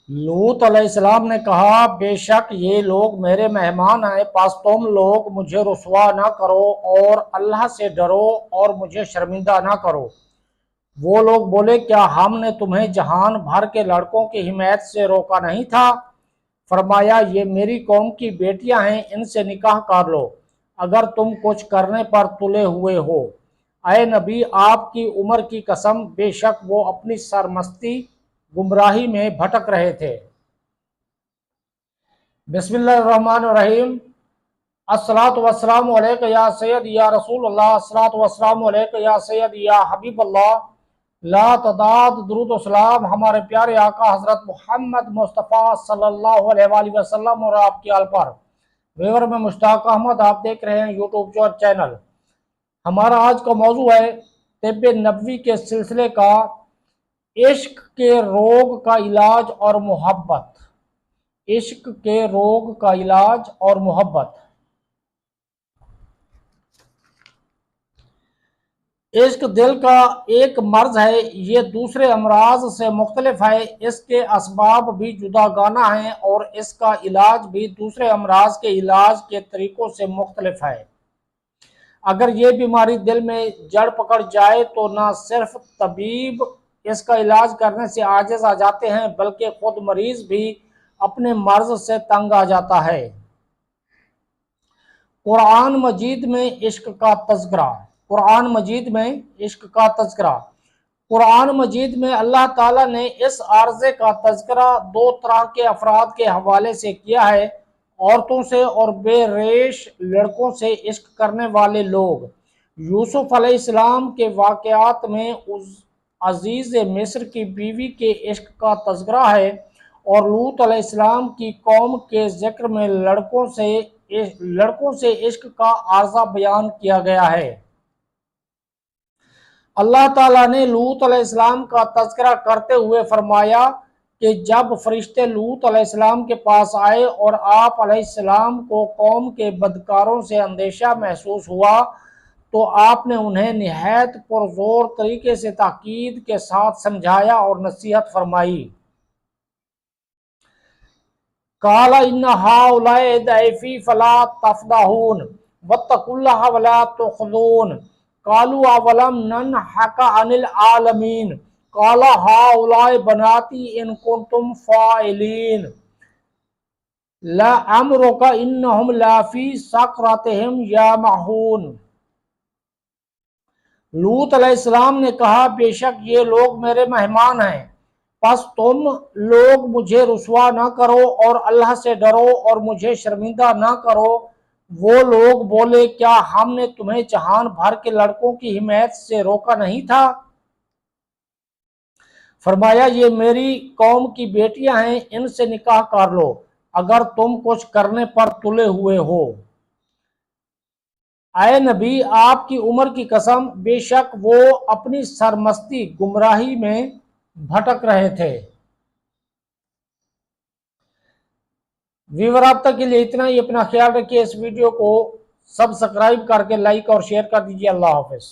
لوط علیہ السلام نے کہا بے شک یہ لوگ میرے مہمان ہیں، پس تم لوگ مجھے رسوا نہ کرو اور اللہ سے ڈرو اور مجھے شرمندہ نہ کرو۔ وہ لوگ بولے کیا ہم نے تمہیں جہان بھر کے لڑکوں کی حمایت سے روکا نہیں تھا؟ فرمایا یہ میری قوم کی بیٹیاں ہیں، ان سے نکاح کر لو اگر تم کچھ کرنے پر تلے ہوئے ہو۔ اے نبی آپ کی عمر کی قسم بے شک وہ اپنی سرمستی گمراہی میں بھٹک رہے تھے۔ بسم اللہ الرحمن الرحیم۔ الصلاۃ والسلام علیک یا سید یا رسول اللہ، الصلاۃ والسلام علیک یا سید یا حبیب اللہ۔ لا تعداد درود و سلام ہمارے پیارے آقا حضرت محمد مصطفیٰ صلی اللہ علیہ وآلہ وسلم اور آپ کی آل پر۔ ویور میں مشتاق احمد، آپ دیکھ رہے ہیں یوٹیوب چینل۔ ہمارا آج کا موضوع ہے طب نبوی کے سلسلے کا عشق کے روگ کا علاج اور محبت۔ عشق کے روگ کا علاج اور محبت۔ عشق دل کا ایک مرض ہے، یہ دوسرے امراض سے مختلف ہے، اس کے اسباب بھی جداگانہ ہیں اور اس کا علاج بھی دوسرے امراض کے علاج کے طریقوں سے مختلف ہے۔ اگر یہ بیماری دل میں جڑ پکڑ جائے تو نہ صرف طبیب اس کا علاج کرنے سے عاجز آ جاتے ہیں بلکہ خود مریض بھی اپنے مرض سے تنگ آ جاتا ہے۔ قرآن مجید میں عشق کا تذکرہ۔ قرآن مجید میں عشق کا تذکرہ۔ قرآن مجید میں اللہ تعالیٰ نے اس عارضے کا تذکرہ دو طرح کے افراد کے حوالے سے کیا ہے، عورتوں سے اور بے ریش لڑکوں سے عشق کرنے والے لوگ۔ یوسف علیہ السلام کے واقعات میں عزیز مصر کی بیوی کے عشق کا تذکرہ ہے، اور لوط علیہ السلام کی قوم کے ذکر میں لڑکوں سے عشق کا عارضہ بیان کیا گیا ہے۔ اللہ تعالیٰ نے لوط علیہ السلام کا تذکرہ کرتے ہوئے فرمایا کہ جب فرشتے لوط علیہ السلام کے پاس آئے اور آپ علیہ السلام کو قوم کے بدکاروں سے اندیشہ محسوس ہوا تو آپ نے انہیں نہایت پرزور طریقے سے تاکید کے ساتھ سمجھایا اور نصیحت فرمائی۔ قال ان هؤلاء ضيفي فلا تفضحون واتقوا الله ولا تخزون قالوا اولم ننهك عن العالمين قال هؤلاء بناتي ان كنتم فاعلين لعمرك انهم لفي سكرتهم يعمهون۔ لوط علیہ السلام نے کہا بے شک یہ لوگ میرے مہمان ہیں، پس تم لوگ مجھے رسوا نہ کرو اور اللہ سے ڈرو اور مجھے شرمندہ نہ کرو۔ وہ لوگ بولے کیا ہم نے تمہیں جہان بھر کے لڑکوں کی حمایت سے روکا نہیں تھا؟ فرمایا یہ میری قوم کی بیٹیاں ہیں، ان سے نکاح کر لو اگر تم کچھ کرنے پر تلے ہوئے ہو۔ اے نبی آپ کی عمر کی قسم بے شک وہ اپنی سرمستی گمراہی میں بھٹک رہے تھے۔ ویور اب تک کے لیے اتنا ہی، اپنا خیال رکھیے، اس ویڈیو کو سبسکرائب کر کے لائک اور شیئر کر دیجیے۔ اللہ حافظ۔